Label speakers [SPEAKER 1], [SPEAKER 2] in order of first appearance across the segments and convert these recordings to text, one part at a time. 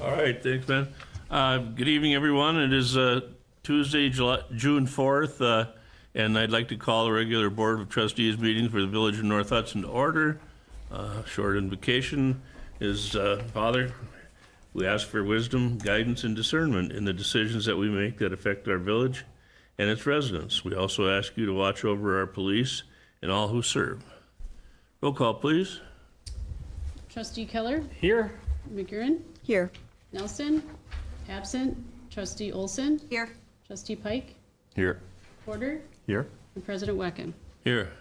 [SPEAKER 1] All right, thanks, man. Good evening, everyone. It is Tuesday, June 4th, and I'd like to call the regular Board of Trustees meeting for the Village of North Hudson to order. Short invocation is, Father, we ask for wisdom, guidance, and discernment in the decisions that we make that affect our village and its residents. We also ask you to watch over our police and all who serve. Roll call, please.
[SPEAKER 2] Trustee Keller?
[SPEAKER 3] Here.
[SPEAKER 2] McGurran?
[SPEAKER 4] Here.
[SPEAKER 2] Nelson? Absent. Trustee Olson?
[SPEAKER 4] Here.
[SPEAKER 2] Trustee Pike?
[SPEAKER 3] Here.
[SPEAKER 2] Porter?
[SPEAKER 3] Here.
[SPEAKER 2] And President Wecken.
[SPEAKER 1] Here.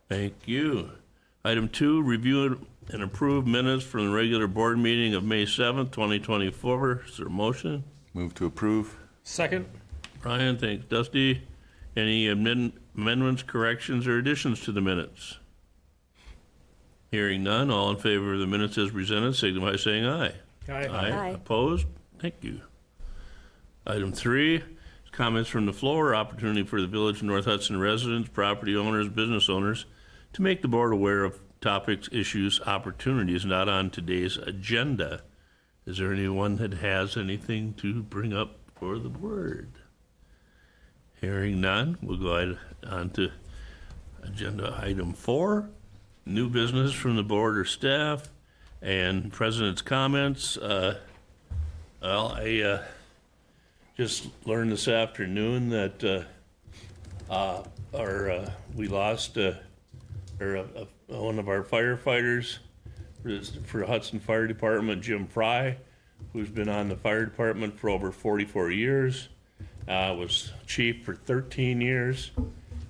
[SPEAKER 1] Thank you. Item 2, review and approve minutes from the regular board meeting of May 7th, 2024. Is there a motion?
[SPEAKER 3] Move to approve. Second.
[SPEAKER 1] Brian, thanks. Dusty, any amendments, corrections, or additions to the minutes? Hearing none, all in favor of the minutes as presented, signify by saying aye.
[SPEAKER 4] Aye.
[SPEAKER 1] Opposed? Thank you. Item 3, comments from the floor, opportunity for the Village of North Hudson residents, property owners, business owners to make the board aware of topics, issues, opportunities not on today's agenda. Is there anyone that has anything to bring up for the board? Hearing none, we'll go on to agenda item 4, new business from the board or staff, and president's comments. I just learned this afternoon that we lost one of our firefighters for Hudson Fire Department, Jim Fry, who's been on the fire department for over 44 years, was chief for 13 years,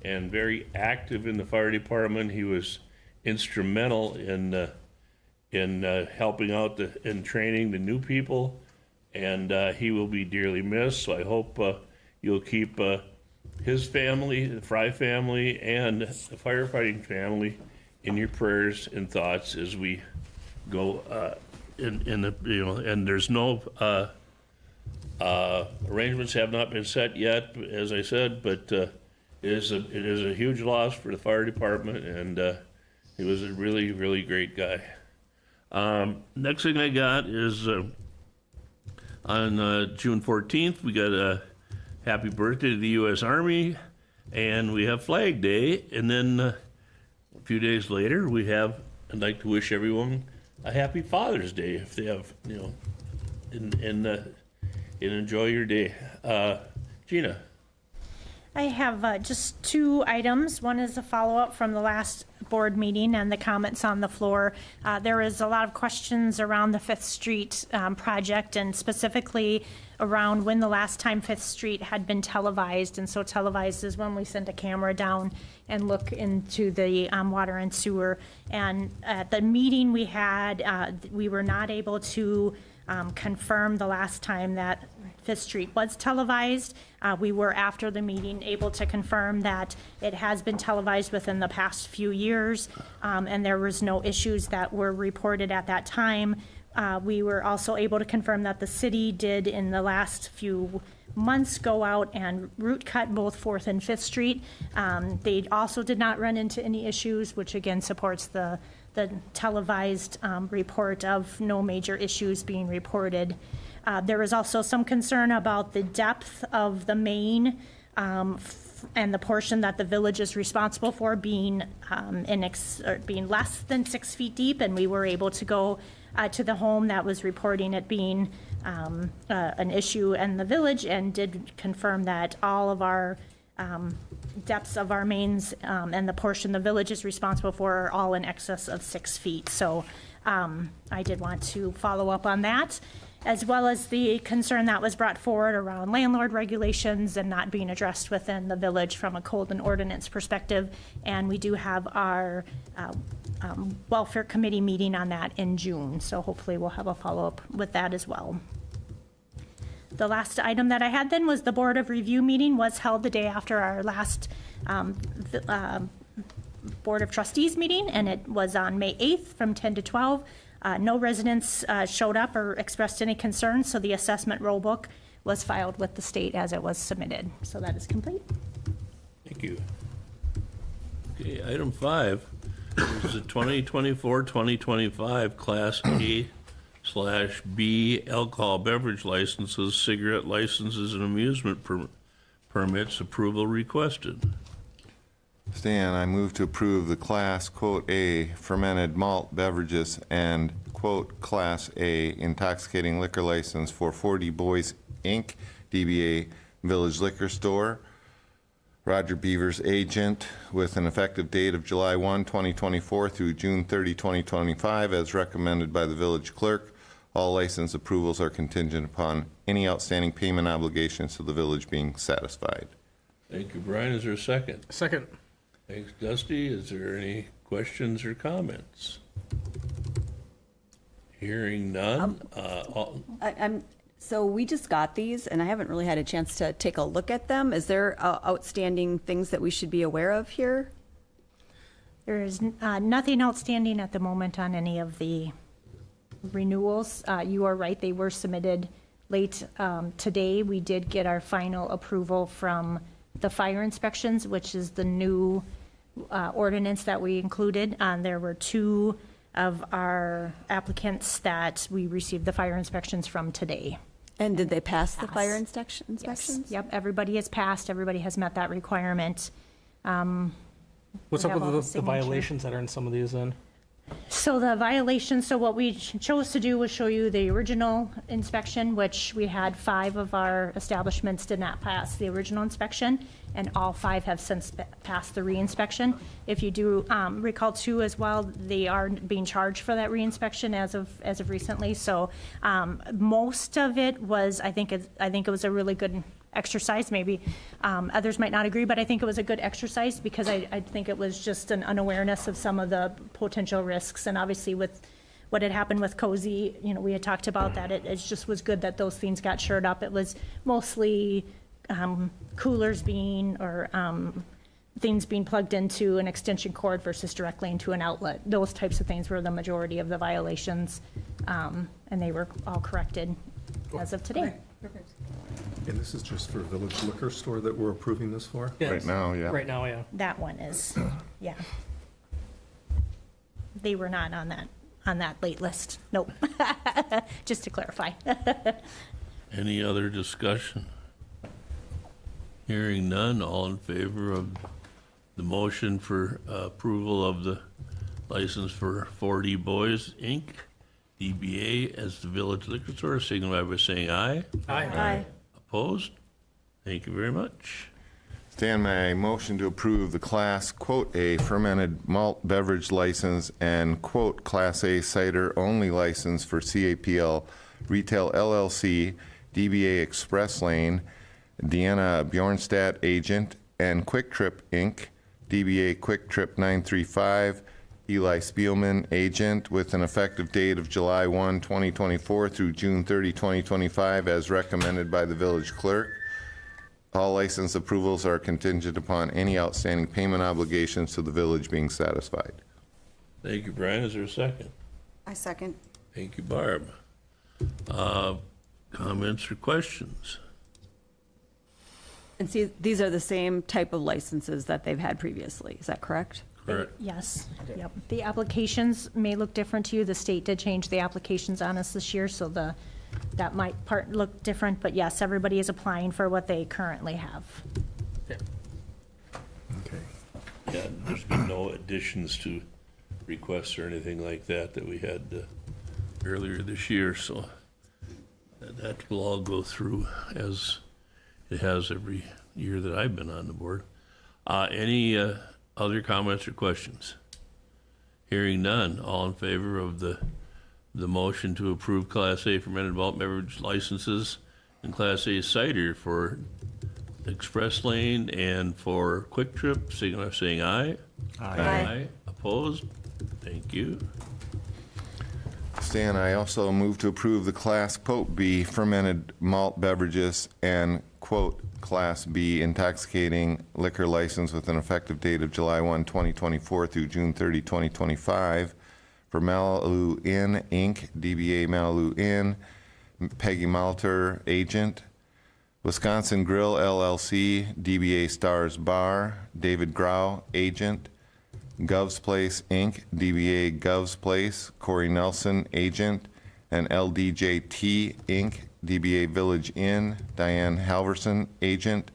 [SPEAKER 1] and very active in the fire department. He was instrumental in helping out in training the new people, and he will be dearly missed. So I hope you'll keep his family, the Fry family, and the firefighting family in your prayers and thoughts as we go and there's no arrangements have not been set yet, as I said, but it is a huge loss for the fire department, and he was a really, really great guy. Next thing I got is on June 14th, we got a happy birthday to the U.S. Army, and we have Flag Day, and then a few days later, I'd like to wish everyone a happy Father's Day if they have, and enjoy your day. Gina.
[SPEAKER 5] I have just 2 items. One is a follow-up from the last board meeting and the comments on the floor. There is a lot of questions around the 5th Street project, and specifically around when the last time 5th Street had been televised. And so televised is when we send a camera down and look into the water and sewer. And at the meeting we had, we were not able to confirm the last time that 5th Street was televised. We were, after the meeting, able to confirm that it has been televised within the past few years, and there was no issues that were reported at that time. We were also able to confirm that the city did, in the last few months, go out and root cut both 4th and 5th Street. They also did not run into any issues, which again supports the televised report of no major issues being reported. There was also some concern about the depth of the main and the portion that the village is responsible for being being less than 6 feet deep, and we were able to go to the home that was reporting it being an issue in the village, and did confirm that all of our depths of our mains and the portion the village is responsible for are all in excess of 6 feet. So I did want to follow up on that, as well as the concern that was brought forward around landlord regulations and not being addressed within the village from a code and ordinance perspective. And we do have our welfare committee meeting on that in June, so hopefully we'll have a follow-up with that as well. The last item that I had then was the Board of Review meeting was held the day after our last Board of Trustees meeting, and it was on May 8th from 10 to 12. No residents showed up or expressed any concerns, so the assessment roll book was filed with the state as it was submitted. So that is complete.
[SPEAKER 1] Thank you. Okay, item 5 is the 2024-2025 Class A B alcohol beverage licenses, cigarette licenses, and amusement permits approval requested.
[SPEAKER 3] Stan, I move to approve the Class, quote, A fermented malt beverages and, quote, Class A intoxicating liquor license for 4D Boys, Inc., DBA Village Liquor Store, Roger Beaver's agent, with an effective date of July 1, 2024 through June 30, 2025, as recommended by the village clerk. All license approvals are contingent upon any outstanding payment obligations to the village being satisfied.
[SPEAKER 1] Thank you, Brian. Is there a second?
[SPEAKER 4] Second.
[SPEAKER 1] Thanks, Dusty. Is there any questions or comments? Hearing none.
[SPEAKER 6] So we just got these, and I haven't really had a chance to take a look at them. Is there outstanding things that we should be aware of here?
[SPEAKER 5] There is nothing outstanding at the moment on any of the renewals. You are right, they were submitted late today. We did get our final approval from the fire inspections, which is the new ordinance that we included. There were 2 of our applicants that we received the fire inspections from today.
[SPEAKER 6] And did they pass the fire
[SPEAKER 5] Yes.
[SPEAKER 6] inspections?
[SPEAKER 5] Yep, everybody has passed, everybody has met that requirement.
[SPEAKER 4] What's
[SPEAKER 5] We
[SPEAKER 4] up
[SPEAKER 5] have all the
[SPEAKER 4] with the
[SPEAKER 5] signature.
[SPEAKER 4] violations that are in some of these then?
[SPEAKER 5] So the violations, so what we chose to do was show you the original inspection, which we had 5 of our establishments did not pass the original inspection, and all 5 have since passed the re-inspection. If you do recall 2 as well, they are being charged for that re-inspection as of recently. So most of it was, I think it was a really good exercise. Maybe others might not agree, but I think it was a good exercise because I think it was just an unawareness of some of the potential risks. And obviously with what had happened with Cozy, we had talked about that. It just was good that those things got shored up. It was mostly coolers things being plugged into an extension cord versus directly into an outlet. Those types of things were the majority of the violations, and they were all corrected as of today.
[SPEAKER 7] And this is just for Village Liquor Store that we're approving this for?
[SPEAKER 4] Yes.
[SPEAKER 3] Right now, yeah.
[SPEAKER 4] Right now, yeah.
[SPEAKER 5] That one is, yeah. They were not on that late list. Nope. Just to clarify.
[SPEAKER 1] Any other discussion? Hearing none, all in favor of the motion for approval of the license for 4D Boys, Inc., DBA as the Village Liquor Store, signify by saying aye.
[SPEAKER 4] Aye.
[SPEAKER 1] Opposed? Thank you very much.
[SPEAKER 3] Stan, may I motion to approve the Class, quote, A fermented malt beverage license and, quote, Class A cider only license for CAPL Retail LLC, DBA Express Lane, Deanna Bjornstadt agent, and Quick Trip Inc., DBA Quick Trip 935, Eli Spielman agent, with an effective date of July 1, 2024 through June 30, 2025, as recommended by the village clerk. All license approvals are contingent upon any outstanding payment obligations to the village being satisfied.
[SPEAKER 1] Thank you, Brian. Is there a second?
[SPEAKER 6] I second.
[SPEAKER 1] Thank you, Barb. Comments or questions?
[SPEAKER 6] And see, these are the same type of licenses that they've had previously. Is that correct?
[SPEAKER 1] Correct.
[SPEAKER 5] Yes, yep. The applications may look different to you. The state did change the applications on us this year, so that might look different, but yes, everybody is applying for what they currently have.
[SPEAKER 7] Okay.
[SPEAKER 1] Yeah, there's been no additions to requests or anything like that we had earlier this year, so that will all go through as it has every year that I've been on the board. Any other comments or questions? Hearing none, all in favor of the motion to approve Class A fermented malt beverage licenses and Class A cider for Express Lane and for Quick Trip, signify by saying aye.
[SPEAKER 6] Aye.
[SPEAKER 1] Opposed? Thank you.
[SPEAKER 3] Stan, I also move to approve the Class, quote, B fermented malt beverages and, quote, Class B intoxicating liquor license with an effective date of July 1, 2024 through June 30, 2025 for Malibu Inn, Inc., DBA Malibu Inn, Peggy Malter, agent, Wisconsin Grill, LLC, DBA Stars Bar, David Grau, agent, Gov's Place, Inc., DBA Gov's Place, Corey Nelson, agent, and LDJT Inc., DBA Village Inn, Diane Halverson, agent,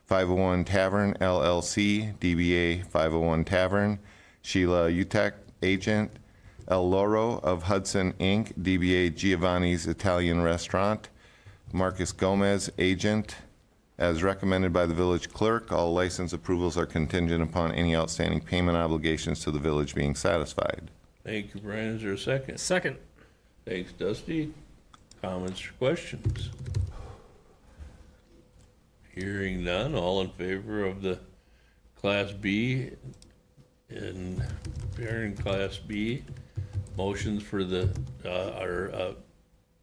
[SPEAKER 3] 501 Tavern LLC, DBA 501 Tavern, Sheila Utek, agent, El Loro of Hudson Inc., DBA Giovanni's Italian Restaurant, Marcus Gomez, agent, as recommended by the village clerk. All license approvals are contingent upon any outstanding payment obligations to the village being satisfied.
[SPEAKER 1] Thank you, Brian. Is there a second?
[SPEAKER 4] Second.
[SPEAKER 1] Thanks, Dusty. Comments or questions? Hearing none, all in favor of the Class B and Baron Class B motions for the,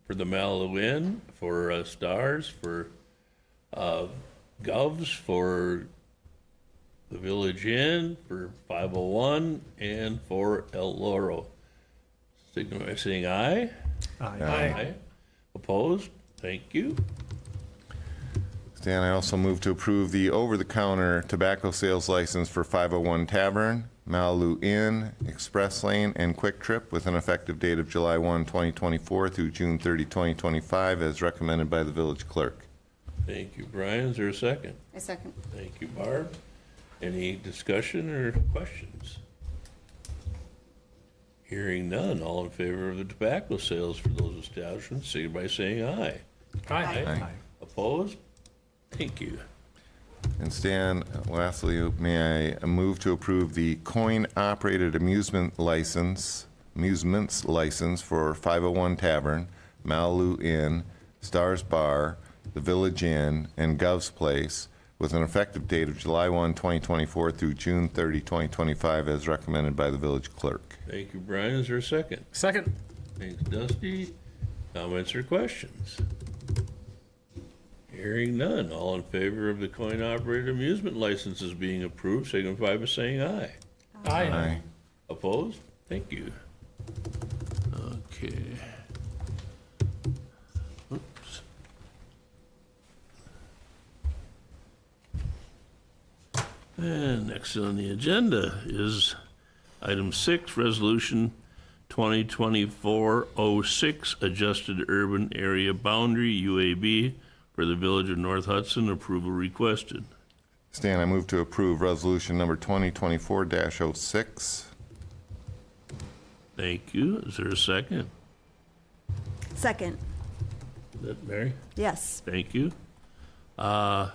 [SPEAKER 1] for the Malibu Inn, for Stars, for Govs, for the Village Inn, for 501, and for El Loro. Signify by saying aye.
[SPEAKER 4] Aye.
[SPEAKER 1] Opposed? Thank you.
[SPEAKER 3] Stan, I also move to approve the over-the-counter tobacco sales license for 501 Tavern, Malibu Inn, Express Lane, and Quick Trip with an effective date of July 1, 2024 through June 30, 2025, as recommended by the village clerk.
[SPEAKER 1] Thank you, Brian. Is there a second?
[SPEAKER 6] I second.
[SPEAKER 1] Thank you, Barb. Any discussion or questions? Hearing none, all in favor of the tobacco sales for those establishments, signify by saying aye.
[SPEAKER 4] Aye.
[SPEAKER 1] Opposed? Thank you.
[SPEAKER 3] And Stan, lastly, may I move to approve the coin-operated amusements license for 501 Tavern, Malibu Inn, Stars Bar, the Village Inn, and Gov's Place, with an effective date of July 1, 2024 through June 30, 2025, as recommended by the village clerk.
[SPEAKER 1] Thank you, Brian. Is there a second?
[SPEAKER 4] Second.
[SPEAKER 1] Thanks, Dusty. Comments or questions? Hearing none, all in favor of the coin-operated amusement licenses being approved, signify by saying aye.
[SPEAKER 4] Aye.
[SPEAKER 1] Opposed? Thank you. Okay. Oops. And next on the agenda is item 6, resolution 2024-06, adjusted urban area boundary, UAB, for the village of North Hudson, approval requested.
[SPEAKER 3] Stan, I move to approve resolution number 2024-06.
[SPEAKER 1] Thank you. Is there a second?
[SPEAKER 6] Second.
[SPEAKER 1] Is that Mary?
[SPEAKER 6] Yes.
[SPEAKER 1] Thank you. Gina,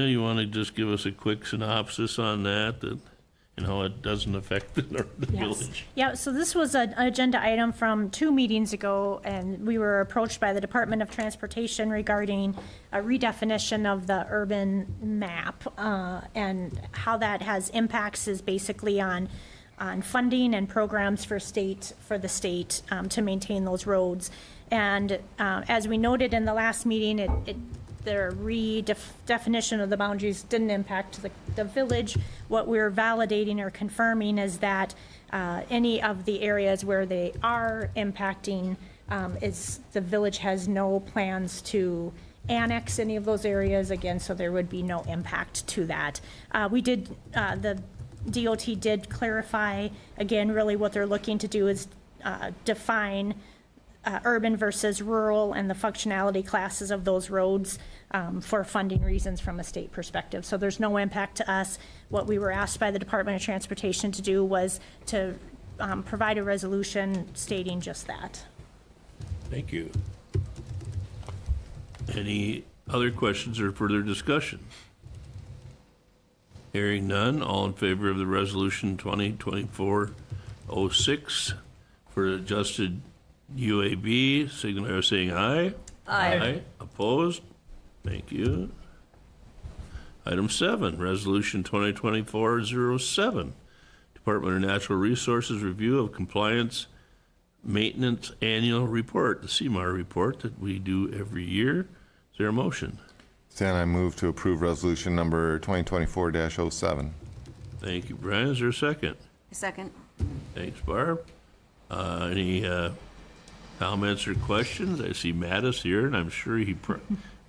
[SPEAKER 1] you want to just give us a quick synopsis on that and how it doesn't affect the village?
[SPEAKER 5] Yeah, so this was an agenda item from 2 meetings ago, and we were approached by the Department of Transportation regarding a redefinition of the urban map, and how that has impacts is basically on funding and programs for the state to maintain those roads. And as we noted in the last meeting, the redefinition of the boundaries didn't impact the village. What we're validating or confirming is that any of the areas where they are impacting, is the village has no plans to annex any of those areas again, so there would be no impact to that. The DOT did clarify, again, really what they're looking to do is define urban versus rural and the functionality classes of those roads for funding reasons from a state perspective. So there's no impact to us. What we were asked by the Department of Transportation to do was to provide a resolution stating just that.
[SPEAKER 1] Thank you. Any other questions or further discussion? Hearing none, all in favor of the resolution 2024-06 for adjusted UAB, signify by saying aye.
[SPEAKER 6] Aye.
[SPEAKER 1] Opposed? Thank you. Item 7, resolution 2024-07, Department of Natural Resources review of compliance maintenance annual report, the CMAR report that we do every year. Is there a motion?
[SPEAKER 3] Stan, I move to approve resolution number 2024-07.
[SPEAKER 1] Thank you, Brian. Is there a second?
[SPEAKER 6] Second.
[SPEAKER 1] Thanks, Barb. Any comments or questions? I see Mattis here, and I'm sure he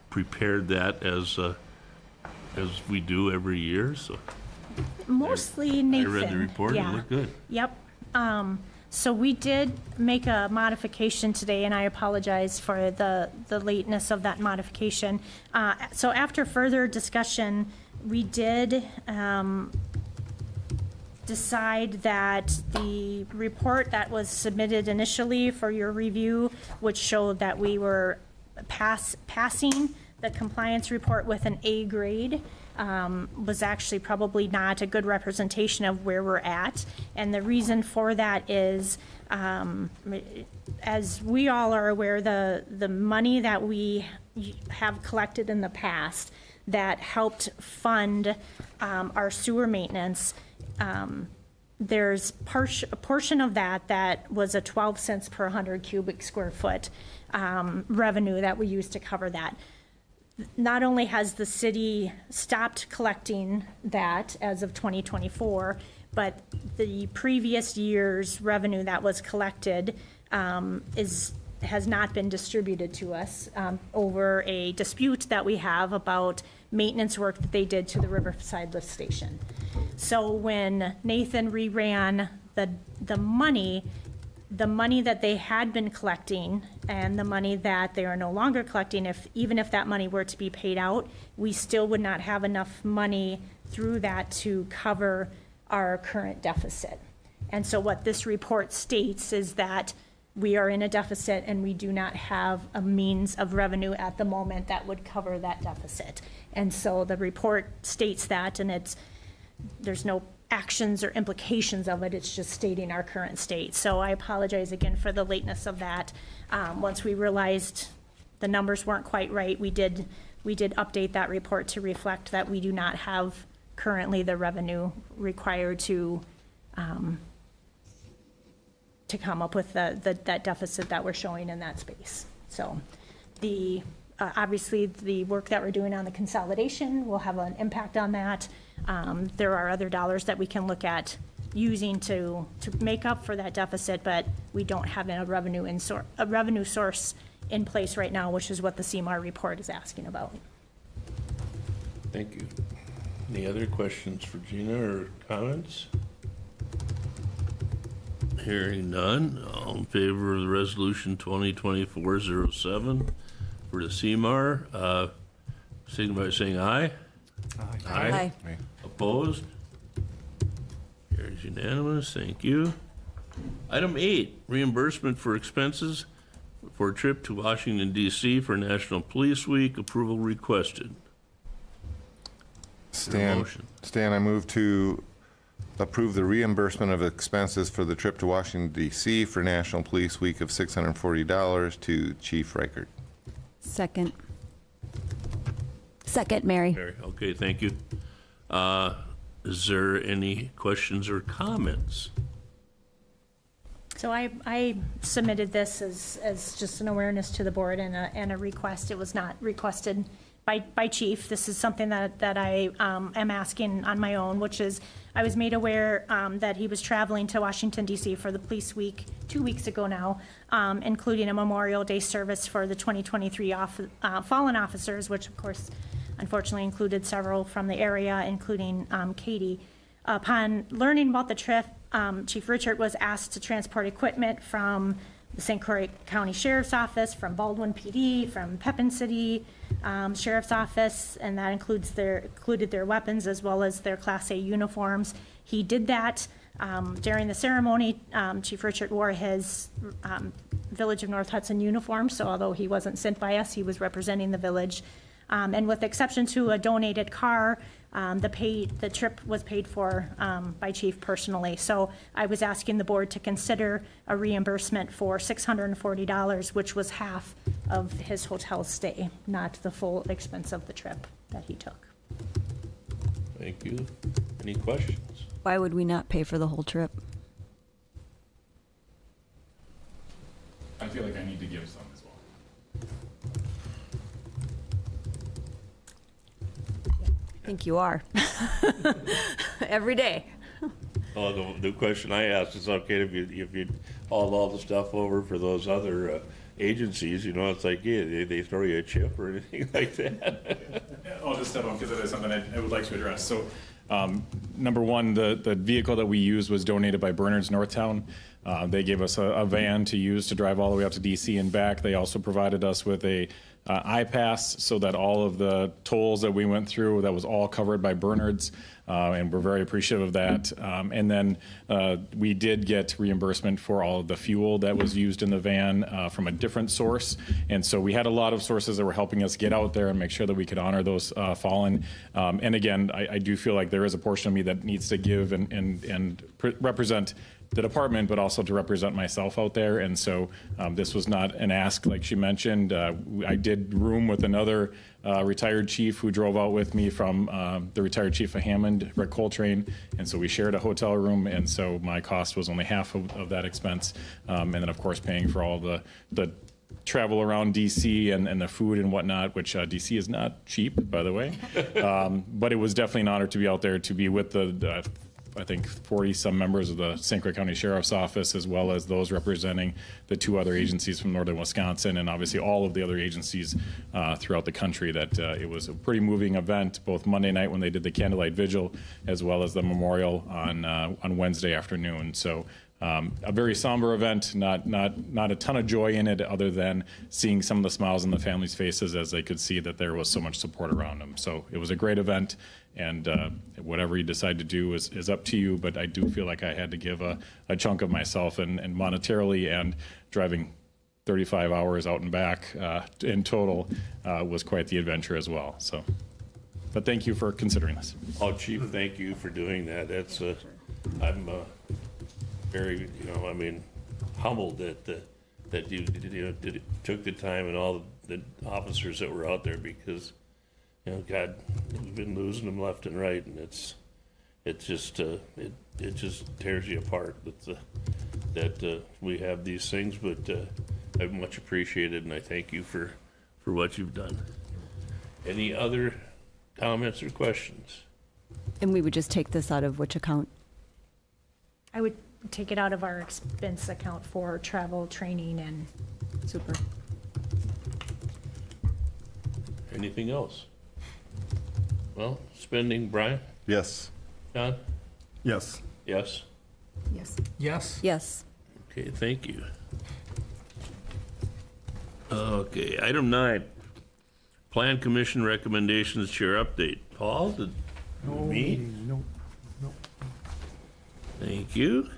[SPEAKER 1] prepared that as we do every year. So
[SPEAKER 5] Mostly Nathan.
[SPEAKER 1] I read the report.
[SPEAKER 5] Yeah.
[SPEAKER 1] It looked good.
[SPEAKER 5] Yep. So we did make a modification today, and I apologize for the lateness of that modification. So after further discussion, we did decide that the report that was submitted initially for your review, which showed that we were passing the compliance report with an A grade, was actually probably not a good representation of where we're at. And the reason for that is, as we all are aware, the money that we have collected in the past that helped fund our sewer maintenance, there's a portion of that was a 12 cents per 100 cubic square foot revenue that we used to cover that. Not only has the city stopped collecting that as of 2024, but the previous year's revenue that was collected has not been distributed to us over a dispute that we have about maintenance work that they did to the Riverside Lift Station. So when Nathan reran the money that they had been collecting and the money that they are no longer collecting, even if that money were to be paid out, we still would not have enough money through that to cover our current deficit. And so what this report states is that we are in a deficit and we do not have a means of revenue at the moment that would cover that deficit. And so the report states that, and there's no actions or implications of it, it's just stating our current state. So I apologize again for the lateness of that. Once we realized the numbers weren't quite right, we did update that report to reflect that we do not have currently the revenue required to come up with that deficit that we're showing in that space. So obviously the work that we're doing on the consolidation will have an impact on that. There are other dollars that we can look at using to make up for that deficit, but we don't have a revenue source in place right now, which is what the CMAR report is asking about.
[SPEAKER 1] Thank you. Any other questions for Gina or comments? Hearing none, all in favor of the resolution 2024-07 for the CMAR, signify by saying aye.
[SPEAKER 6] Aye.
[SPEAKER 1] Opposed? Carries unanimous, thank you. Item 8, reimbursement for expenses for a trip to Washington DC for National Police Week, approval requested.
[SPEAKER 3] Stan, I move to approve the reimbursement of expenses for the trip to Washington DC for National Police Week of $640 to Chief Reichert.
[SPEAKER 6] Second, Mary.
[SPEAKER 1] Okay, thank you. Is there any questions or comments?
[SPEAKER 5] So I submitted this as just an awareness to the board and a request. It was not requested by Chief. This is something that I am asking on my own, which is I was made aware that he was traveling to Washington, D.C. for the Police Week 2 weeks ago now, including a Memorial Day service for the 2023 fallen officers, which of course unfortunately included several from the area, including Katie. Upon learning about the trip, Chief Richard was asked to transport equipment from the St. Croix County Sheriff's Office, from Baldwin PD, from Pepin City Sheriff's Office, and that included their weapons as well as their Class A uniforms. He did that. During the ceremony, Chief Richard wore his Village of North Hudson uniform, so although he wasn't sent by us, he was representing the village. And with the exception to a donated car, the trip was paid for by Chief personally. So I was asking the board to consider a reimbursement for $640, which was half of his hotel stay, not the full expense of the trip that he took.
[SPEAKER 1] Thank you. Any questions?
[SPEAKER 6] Why would we not pay for the whole trip?
[SPEAKER 8] I feel like I need to give some as well.
[SPEAKER 6] I think you are. Every day.
[SPEAKER 1] Oh, the question I asked is, okay, if you hauled all the stuff over for those other agencies, it's like, yeah, they throw you a chip or anything like that.
[SPEAKER 8] I'll just step on because it is something I would like to address. So, number one, the vehicle that we used was donated by Bernard's Northtown. They gave us a van to use to drive all the way up to DC and back. They also provided us with a iPass so that all of the tolls that we went through, that was all covered by Bernard's, and we're very appreciative of that. And then we did get reimbursement for all of the fuel that was used in the van from a different source. And so we had a lot of sources that were helping us get out there and make sure that we could honor those fallen. And again, I do feel like there is a portion of me that needs to give and represent the department, but also to represent myself out there. And so this was not an ask, like she mentioned. I did room with another retired chief who drove out with me from the retired chief of Hammond, Rick Coltrane. And so we shared a hotel room. And so my cost was only half of that expense. And then, of course, paying for all the travel around DC and the food and whatnot, which DC is not cheap, by the way. But it was definitely an honor to be out there, to be with the I think 40-some members of the St. Croix County Sheriff's Office, as well as those representing the 2 other agencies from northern Wisconsin, and obviously all of the other agencies throughout the country. That it was a pretty moving event, both Monday night when they did the candlelight vigil, as well as the memorial on Wednesday afternoon. So a very somber event, not a ton of joy in it, other than seeing some of the smiles on the families' faces as they could see that there was so much support around them. So it was a great event, and whatever you decide to do is up to you, but I do feel like I had to give a chunk of myself, and monetarily, and driving 35 hours out and back in total was quite the adventure as well. So, but thank you for considering this.
[SPEAKER 1] Oh, Chief, thank you for doing that. That's, I'm very, humbled that you took the time, and all the officers that were out there, because, God, we've been losing them left and right, and it just tears you apart that we have these things, but I've much appreciated, and I thank you for what you've done. Any other comments or questions?
[SPEAKER 6] And we would just take this out of which account?
[SPEAKER 5] I would take it out of our expense account for travel, training, and
[SPEAKER 6] Super.
[SPEAKER 1] Anything else? Well, spending, Brian?
[SPEAKER 3] Yes.
[SPEAKER 1] John?
[SPEAKER 7] Yes.
[SPEAKER 1] Yes?
[SPEAKER 6] Yes.
[SPEAKER 4] Yes.
[SPEAKER 6] Yes.
[SPEAKER 1] Okay, thank you. Okay, item 9, Plan Commission recommendations, chair update. Paul, me?
[SPEAKER 7] No.
[SPEAKER 1] Thank you.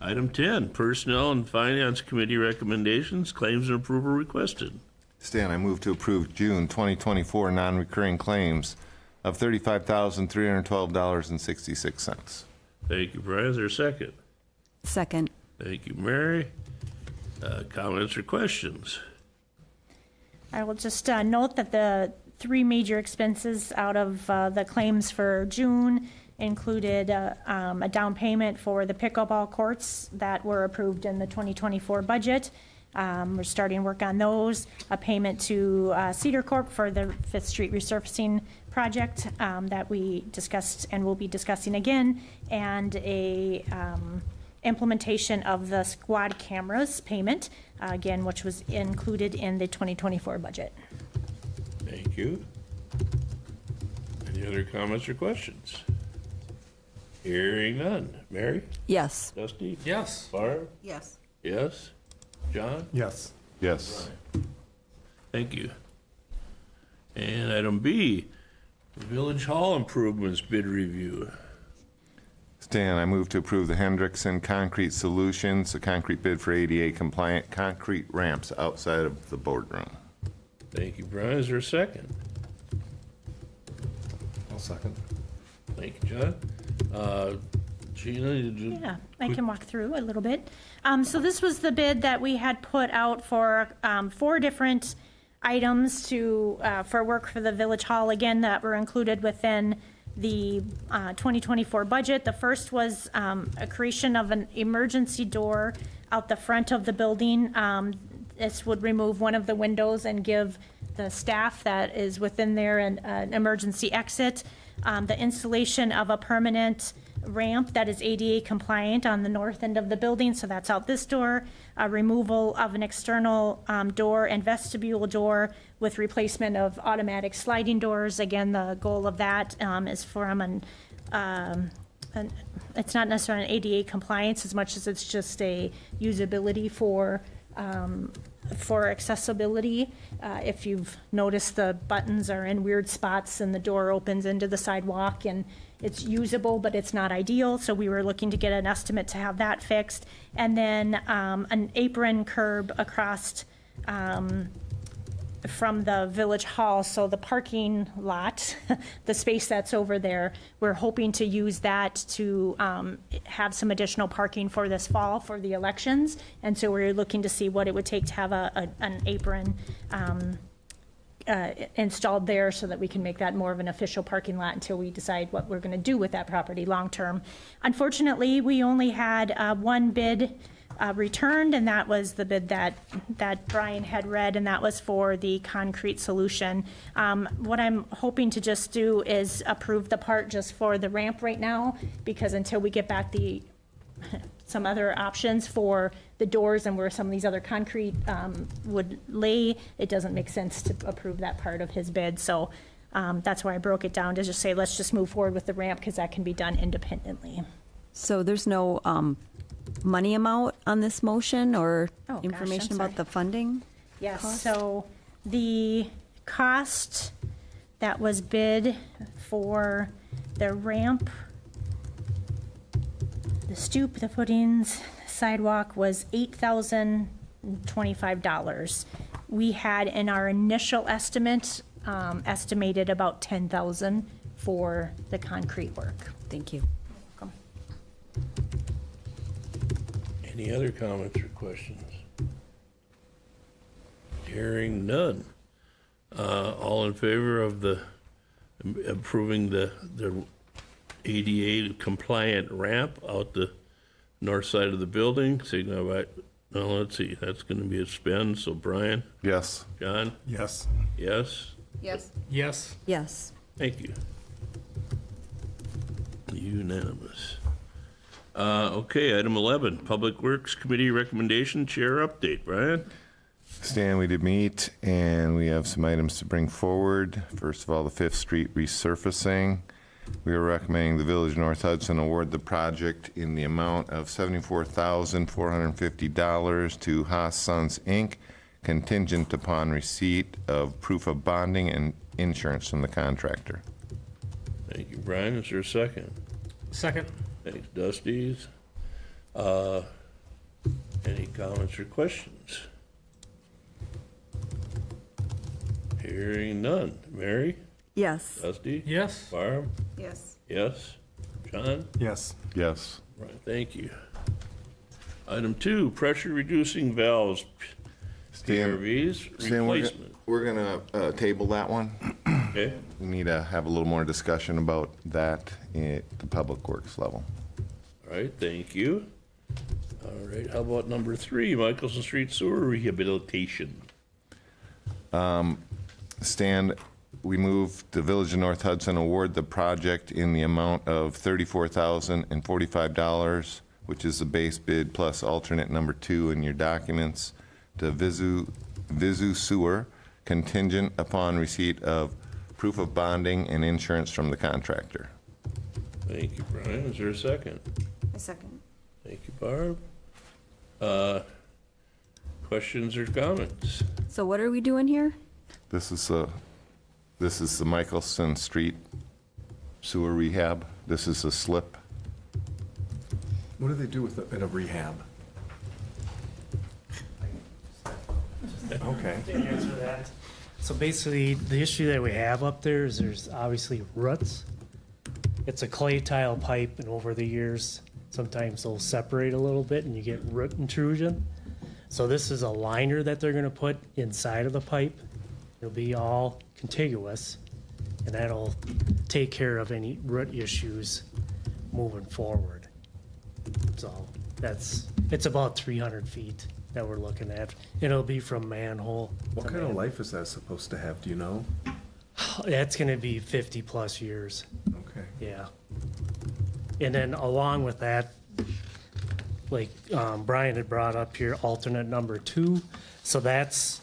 [SPEAKER 1] Item 10, Personnel and Finance Committee recommendations, claims and approval requested.
[SPEAKER 3] Stan, I move to approve June 2024 non-recurring claims of $35,312.66.
[SPEAKER 1] Thank you, Brian. Is there a second?
[SPEAKER 6] Second.
[SPEAKER 1] Thank you, Mary. Comments or questions?
[SPEAKER 5] I will just note that the 3 major expenses out of the claims for June included a down payment for the pickleball courts that were approved in the 2024 budget. We're starting work on those. A payment to Cedar Corp for the 5th Street resurfacing project that we discussed and will be discussing again, and a implementation of the squad cameras payment, again, which was included in the 2024 budget.
[SPEAKER 1] Thank you. Any other comments or questions? Hearing none. Mary?
[SPEAKER 6] Yes.
[SPEAKER 1] Dusty?
[SPEAKER 4] Yes.
[SPEAKER 1] Barb?
[SPEAKER 6] Yes.
[SPEAKER 1] Yes? John?
[SPEAKER 7] Yes.
[SPEAKER 3] Yes.
[SPEAKER 1] Thank you. And item B, Village Hall improvements bid review.
[SPEAKER 3] Stan, I move to approve the Hendrickson Concrete Solutions, a concrete bid for ADA compliant concrete ramps outside of the boardroom.
[SPEAKER 1] Thank you, Brian. Is there a second?
[SPEAKER 7] I'll second.
[SPEAKER 1] Thank you, John. Gina, did you?
[SPEAKER 5] Yeah, I can walk through a little bit. So this was the bid that we had put out for 4 different items for work for the Village Hall, again, that were included within the 2024 budget. The first was a creation of an emergency door out the front of the building. This would remove one of the windows and give the staff that is within there an emergency exit. The installation of a permanent ramp that is ADA compliant on the north end of the building, so that's out this door. A removal of an external door and vestibule door with replacement of automatic sliding doors. Again, the goal of that is from an it's not necessarily an ADA compliance as much as it's just a usability for accessibility. If you've noticed, the buttons are in weird spots and the door opens into the sidewalk, and it's usable, but it's not ideal. So we were looking to get an estimate to have that fixed. And then an apron curb across from the village hall, so the parking lot, the space that's over there, we're hoping to use that to have some additional parking for this fall for the elections. And so we're looking to see what it would take to have an apron installed there so that we can make that more of an official parking lot until we decide what we're going to do with that property long-term. Unfortunately, we only had one bid returned, and that was the bid that Brian had read, and that was for the concrete solution. What I'm hoping to just do is approve the part just for the ramp right now, because until we get back some other options for the doors and where some of these other concrete would lay, it doesn't make sense to approve that part of his bid. So that's why I broke it down to just say, let's just move forward with the ramp, because that can be done independently.
[SPEAKER 6] So there's no money amount on this motion or
[SPEAKER 5] Oh, gosh,
[SPEAKER 6] information
[SPEAKER 5] I'm
[SPEAKER 6] about
[SPEAKER 5] sorry.
[SPEAKER 6] the funding?
[SPEAKER 5] Yes,
[SPEAKER 6] cost?
[SPEAKER 5] so the cost that was bid for the ramp, the stoop, the footings, sidewalk was $8,025. We had in our initial estimate, estimated about $10,000 for the concrete work.
[SPEAKER 6] Thank you.
[SPEAKER 1] Any other comments or questions? Hearing none. All in favor of approving the ADA compliant ramp out the north side of the building, signify by, no, let's see, that's gonna be a spin, so Brian,
[SPEAKER 3] Yes.
[SPEAKER 1] John,
[SPEAKER 7] Yes.
[SPEAKER 1] yes?
[SPEAKER 6] Yes.
[SPEAKER 4] Yes.
[SPEAKER 6] Yes.
[SPEAKER 1] Thank you. Unanimous. Okay, item 11, Public Works Committee recommendation, chair update. Brian?
[SPEAKER 3] Stan, we did meet, and we have some items to bring forward. First of all, the Fifth Street resurfacing. We are recommending the Village of North Hudson award the project in the amount of $74,450 to Haas Sons, Inc., contingent upon receipt of proof of bonding and insurance from the contractor.
[SPEAKER 1] Thank you, Brian. Is there a second?
[SPEAKER 4] Second.
[SPEAKER 1] Thanks, Dusty's. Any comments or questions? Hearing none. Mary?
[SPEAKER 6] Yes.
[SPEAKER 1] Dusty?
[SPEAKER 4] Yes.
[SPEAKER 1] Barb?
[SPEAKER 6] Yes.
[SPEAKER 1] Yes? John?
[SPEAKER 7] Yes.
[SPEAKER 3] Yes.
[SPEAKER 1] Right, thank you. Item 2, pressure reducing valves,
[SPEAKER 3] Stan,
[SPEAKER 1] PRVs,
[SPEAKER 3] Stan,
[SPEAKER 1] replacement.
[SPEAKER 3] we're gonna table that one.
[SPEAKER 1] Okay,
[SPEAKER 3] We need to have a little more discussion about that at the Public Works level.
[SPEAKER 1] all right, thank you. All right, how about number 3, Michelson Street sewer rehabilitation?
[SPEAKER 3] Stan, we move the Village of North Hudson award the project in the amount of $34,045, which is the base bid plus alternate number 2 in your documents, to Visu Sewer, contingent upon receipt of proof of bonding and insurance from the contractor.
[SPEAKER 1] Thank you, Brian. Is there a second?
[SPEAKER 6] A second.
[SPEAKER 1] Thank you, Barb. Questions or comments?
[SPEAKER 6] So what are we doing here?
[SPEAKER 3] This is the Michelson Street sewer rehab. This is a slip.
[SPEAKER 7] What do they do with it in a rehab? Okay.
[SPEAKER 4] To answer that. So basically, the issue that we have up there is there's obviously roots. It's a clay tile pipe, and over the years, sometimes they'll separate a little bit and you get root intrusion. So this is a liner that they're gonna put inside of the pipe. It'll be all contiguous, and that'll take care of any root issues moving forward. So it's about 300 feet that we're looking at. It'll be from manhole.
[SPEAKER 7] What
[SPEAKER 4] to
[SPEAKER 7] kind of
[SPEAKER 4] manhole.
[SPEAKER 7] life is that supposed to have? Do you know?
[SPEAKER 4] That's gonna be 50+ years,
[SPEAKER 7] Okay.
[SPEAKER 4] yeah. And then along with that, like Brian had brought up here, alternate number 2. So that's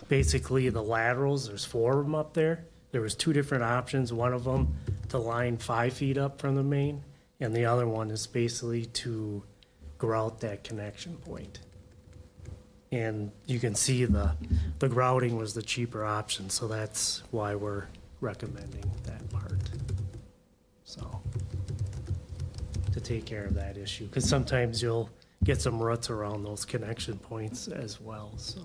[SPEAKER 4] basically the laterals. There's 4 of them up there. There was 2 different options. One of them to line 5 feet up from the main, and the other one is basically to grout that connection point. And you can see the grouting was the cheaper option, so that's why we're recommending that part. So, to take care of that issue, because sometimes you'll get some ruts around those connection points as well, so.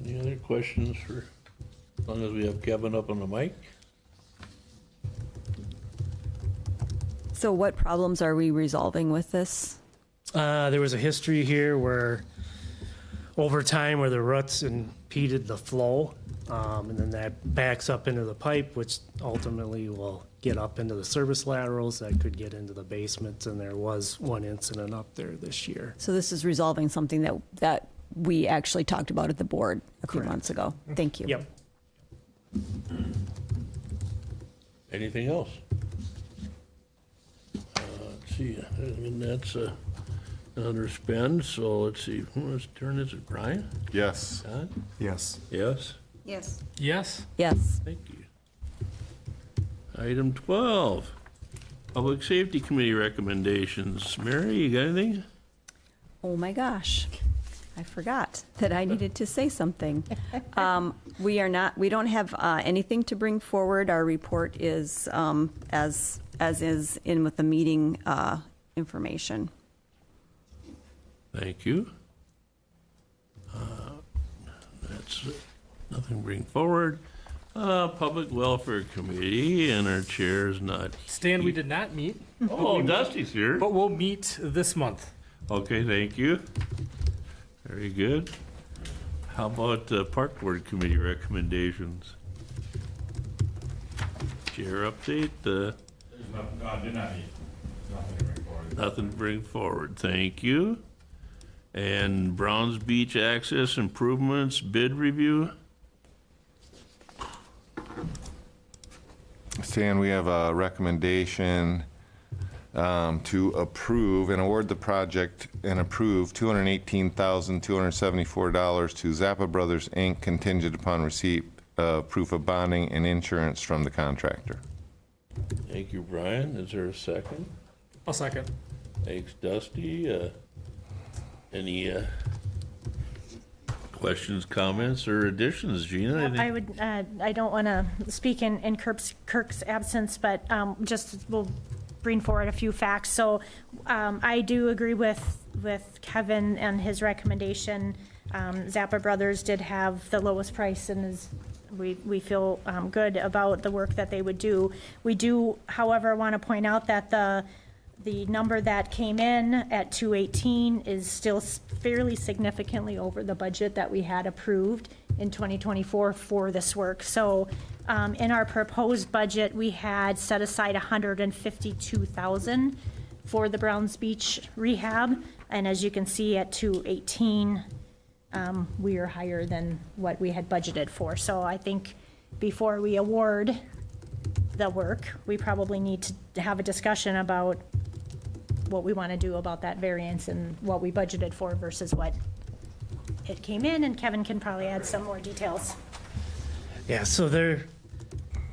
[SPEAKER 1] Any other questions for, as long as we have Kevin up on the mic?
[SPEAKER 6] So what problems are we resolving with this?
[SPEAKER 4] There was a history here where, over time, where the ruts impeded the flow, and then that backs up into the pipe, which ultimately will get up into the service laterals that could get into the basements, and there was one incident up there this year.
[SPEAKER 6] So this is resolving something that we actually talked about at the board a few
[SPEAKER 4] Correct.
[SPEAKER 6] months ago. Thank you.
[SPEAKER 4] Yep.
[SPEAKER 1] Anything else? Let's see, and that's under spend, so let's see, whose turn is it, Brian?
[SPEAKER 3] Yes.
[SPEAKER 1] Don?
[SPEAKER 7] Yes.
[SPEAKER 1] Yes?
[SPEAKER 9] Yes.
[SPEAKER 10] Yes.
[SPEAKER 6] Yes.
[SPEAKER 1] Thank you. Item 12, Public Safety Committee recommendations. Mary, you got anything?
[SPEAKER 6] Oh my gosh, I forgot that I needed to say something. We don't have anything to bring forward. Our report is as is in with the meeting information.
[SPEAKER 1] Thank you. That's nothing to bring forward. Public Welfare Committee, and our chair is not.
[SPEAKER 10] Stan, we did not meet,
[SPEAKER 1] Oh, Dusty's here.
[SPEAKER 10] but we'll meet this month.
[SPEAKER 1] Okay, thank you. Very good. How about Park Board Committee recommendations? Chair update,
[SPEAKER 8] No, I did not meet. Nothing to bring forward.
[SPEAKER 1] nothing to bring forward. Thank you. And Browns Beach Access Improvements bid review.
[SPEAKER 3] Stan, we have a recommendation to approve and award the project and approve $218,274 to Zappa Brothers, Inc., contingent upon receipt of proof of bonding and insurance from the contractor.
[SPEAKER 1] Thank you, Brian. Is there a second?
[SPEAKER 10] I'll second.
[SPEAKER 1] Thanks, Dusty. Any questions, comments, or additions, Gina? Anything?
[SPEAKER 5] I don't want to speak in Kirk's absence, but just we'll bring forward a few facts. So I do agree with Kevin and his recommendation. Zappa Brothers did have the lowest price, and we feel good about the work that they would do. We do, however, want to point out that the number that came in at 218 is still fairly significantly over the budget that we had approved in 2024 for this work. So in our proposed budget, we had set aside $152,000 for the Browns Beach rehab. And as you can see at 218, we are higher than what we had budgeted for. So I think before we award the work, we probably need to have a discussion about what we want to do about that variance and what we budgeted for versus what it came in, and Kevin can probably add some more details.
[SPEAKER 4] Yeah, so there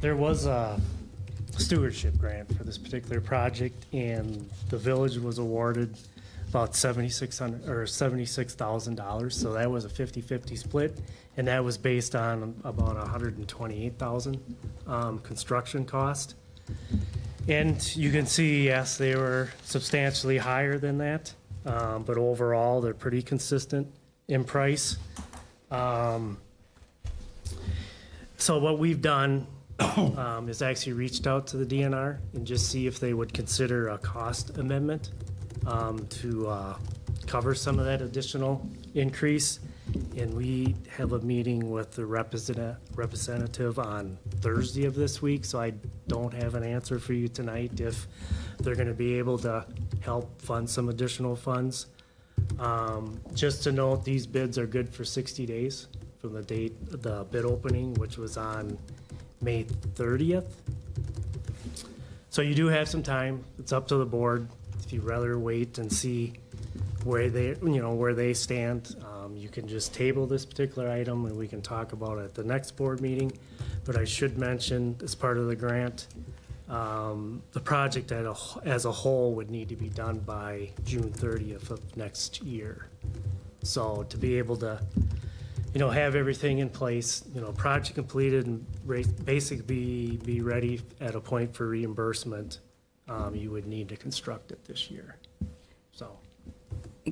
[SPEAKER 4] was a stewardship grant for this particular project, and the village was awarded about $76,000. So that was a 50-50 split, and that was based on about $128,000 construction cost. And you can see, yes, they were substantially higher than that, but overall, they're pretty consistent in price. So what we've done is actually reached out to the DNR and just see if they would consider a cost amendment to cover some of that additional increase. And we have a meeting with the representative on Thursday of this week, so I don't have an answer for you tonight if they're going to be able to help fund some additional funds. Just to note, these bids are good for 60 days from the date of the bid opening, which was on May 30th. So you do have some time. It's up to the board if you'd rather wait and see where they stand. You can just table this particular item and we can talk about it at the next board meeting. But I should mention, as part of the grant, the project as a whole would need to be done by June 30th of next year. So to be able to, have everything in place, project completed and basically be ready at a point for reimbursement, you would need to construct it this year. So.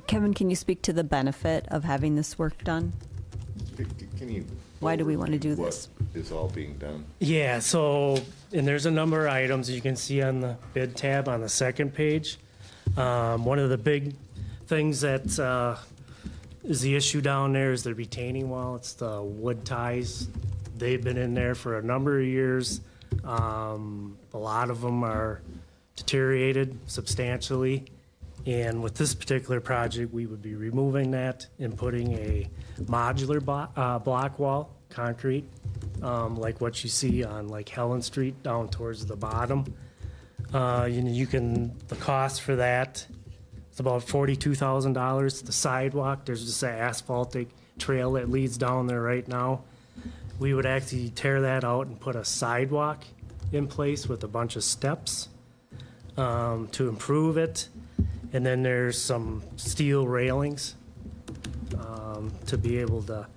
[SPEAKER 6] Kevin, can you speak to the benefit of having this work done?
[SPEAKER 3] Can you?
[SPEAKER 6] Why do we want to do this?
[SPEAKER 3] What is all being done?
[SPEAKER 4] Yeah, so, and there's a number of items you can see on the bid tab on the second page. One of the big things that is the issue down there is the retaining wall. It's the wood ties. They've been in there for a number of years. A lot of them are deteriorated substantially. And with this particular project, we would be removing that and putting a modular block wall, concrete, like what you see on like Helen Street down towards the bottom. The cost for that, it's about $42,000. The sidewalk, there's just an asphaltic trail that leads down there right now. We would actually tear that out and put a sidewalk in place with a bunch of steps to improve it. And then there's some steel railings to be able to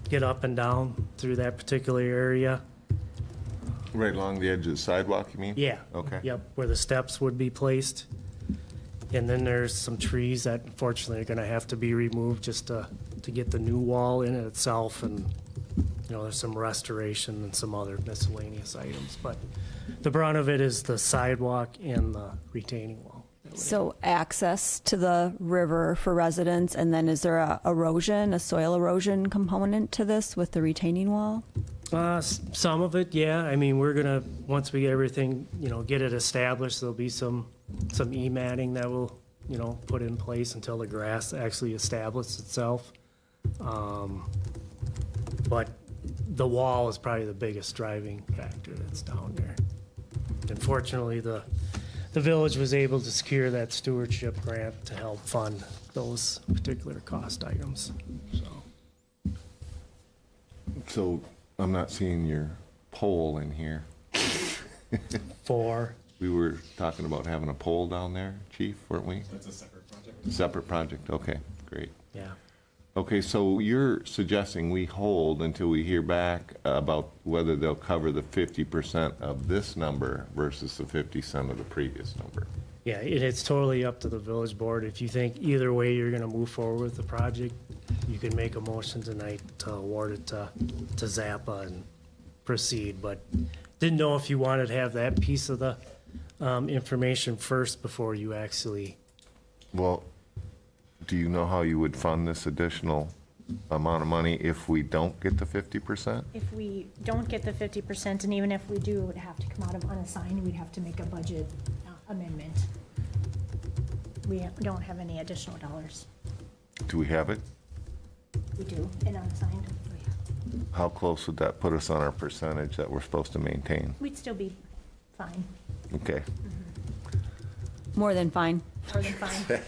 [SPEAKER 4] get up and down through that particular area.
[SPEAKER 3] Right along the edge of the sidewalk, you mean?
[SPEAKER 4] Yeah.
[SPEAKER 3] Okay.
[SPEAKER 4] Yep, where the steps would be placed. And then there's some trees that unfortunately are going to have to be removed just to get the new wall in it itself. And, there's some restoration and some other miscellaneous items. But the brunt of it is the sidewalk and the retaining wall.
[SPEAKER 6] So access to the river for residents, and then is there a soil erosion component to this with the retaining wall?
[SPEAKER 4] Some of it, yeah. I mean, we're gonna, once we get everything, get it established, there'll be some e-matting that we'll, put in place until the grass actually establishes itself. But the wall is probably the biggest driving factor that's down there. Unfortunately, the village was able to secure that stewardship grant to help fund those particular cost items, so.
[SPEAKER 3] So I'm not seeing your pole in here. We were talking about having a pole down there, Chief, weren't we?
[SPEAKER 8] That's a separate project.
[SPEAKER 3] Separate project, okay, great.
[SPEAKER 4] Yeah.
[SPEAKER 3] Okay, so you're suggesting we hold until we hear back about whether they'll cover the 50% of this number versus the 50% of the previous number?
[SPEAKER 4] Yeah, it's totally up to the village board. If you think either way you're gonna move forward with the project, you can make a motion tonight to award it to Zappa and proceed, but didn't know if you wanted to have that piece of the information first before you actually.
[SPEAKER 3] Well, do you know how you would fund this additional amount of money if we don't get the 50%?
[SPEAKER 5] If we don't get the 50%, and even if we do, it would have to come out of unassigned, we'd have to make a budget amendment. We don't have any additional dollars.
[SPEAKER 3] Do we have it?
[SPEAKER 5] We do, in unassigned.
[SPEAKER 3] How close would that put us on our percentage that we're supposed to maintain?
[SPEAKER 5] We'd still be fine,
[SPEAKER 3] Okay.
[SPEAKER 6] More than fine.
[SPEAKER 5] more than fine.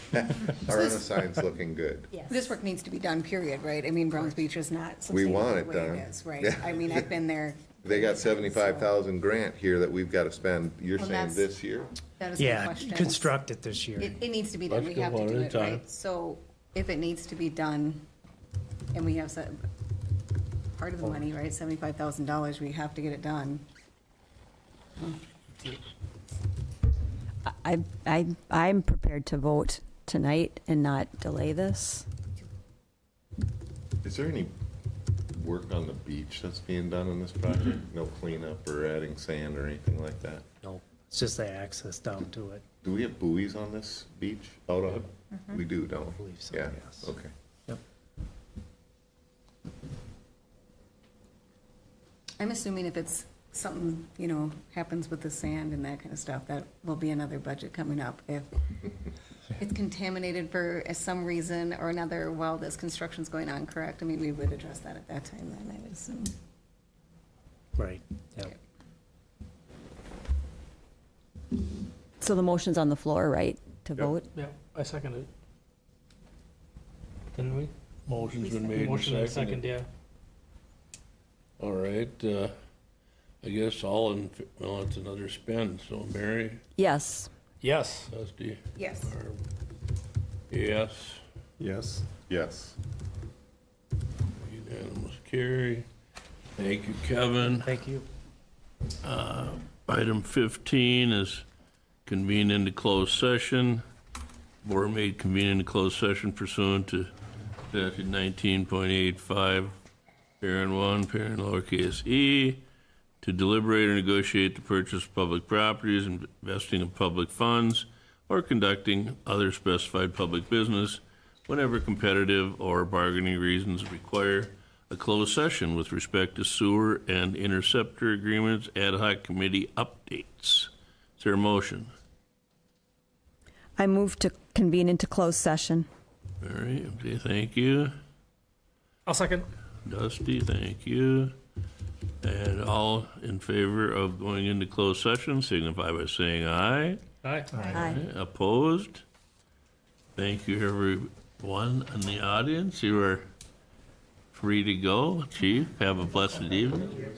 [SPEAKER 3] Our unassigned's looking good.
[SPEAKER 5] Yes.
[SPEAKER 9] This work needs to be done, period, right? I mean, Browns Beach is not
[SPEAKER 3] We
[SPEAKER 9] sustainable
[SPEAKER 3] want
[SPEAKER 9] the
[SPEAKER 3] it
[SPEAKER 9] way
[SPEAKER 3] done.
[SPEAKER 9] it is, right?
[SPEAKER 3] Yeah.
[SPEAKER 9] I mean, I've been there.
[SPEAKER 3] They got 75,000 grant here that we've got to spend, you're
[SPEAKER 9] Well,
[SPEAKER 3] saying
[SPEAKER 9] that's-
[SPEAKER 3] this year?
[SPEAKER 9] That is my
[SPEAKER 4] Yeah,
[SPEAKER 9] question.
[SPEAKER 4] construct it this year.
[SPEAKER 9] It needs to be done.
[SPEAKER 1] Let's
[SPEAKER 9] We
[SPEAKER 1] go
[SPEAKER 9] have to
[SPEAKER 1] one
[SPEAKER 9] do
[SPEAKER 1] at a
[SPEAKER 9] it,
[SPEAKER 1] time.
[SPEAKER 9] right? So if it needs to be done, and we have part of the money, right, $75,000, we have to get it done.
[SPEAKER 6] I'm prepared to vote tonight and not delay this.
[SPEAKER 3] Is there any work on the beach that's being done in this project? No cleanup or adding sand or anything like that?
[SPEAKER 4] No, it's just the access down to it.
[SPEAKER 3] Do we have buoys on this beach out on? We do, don't we?
[SPEAKER 4] I believe so,
[SPEAKER 3] Yeah,
[SPEAKER 4] yes.
[SPEAKER 3] okay.
[SPEAKER 4] Yep.
[SPEAKER 9] I'm assuming if it's something, happens with the sand and that kind of stuff, that will be another budget coming up. If it's contaminated for some reason or another while this construction's going on, correct? I mean, we would address that at that time then, I would assume.
[SPEAKER 4] Right, yep.
[SPEAKER 6] So the motion's on the floor, right, to vote?
[SPEAKER 10] Yeah, I second it. Didn't we?
[SPEAKER 1] Motion's been made and
[SPEAKER 10] Motion and
[SPEAKER 1] seconded.
[SPEAKER 10] second, yeah.
[SPEAKER 1] All right, I guess well, it's another spend, so Mary,
[SPEAKER 6] Yes.
[SPEAKER 10] Yes.
[SPEAKER 1] Dusty,
[SPEAKER 9] Yes.
[SPEAKER 1] Barb. Yes,
[SPEAKER 7] Yes.
[SPEAKER 3] Yes.
[SPEAKER 1] unanimous carry. Thank you, Kevin.
[SPEAKER 4] Thank you.
[SPEAKER 1] Item 15 is convene into closed session. Board may convene into closed session pursuant to statute 19.85, parent 1, parent lowercase e, to deliberate or negotiate the purchase of public properties, investing of public funds, or conducting other specified public business whenever competitive or bargaining reasons require a closed session with respect to sewer and interceptor agreements, ad hoc committee updates. Is there a motion?
[SPEAKER 6] I move to convene into closed session.
[SPEAKER 1] All right, okay, thank you.
[SPEAKER 10] I'll second.
[SPEAKER 1] Dusty, thank you. And all in favor of going into closed session, signify by saying aye.
[SPEAKER 10] Aye.
[SPEAKER 6] Aye.
[SPEAKER 1] Opposed? Thank you, everyone in the audience. You are free to go. Chief, have a blessed evening.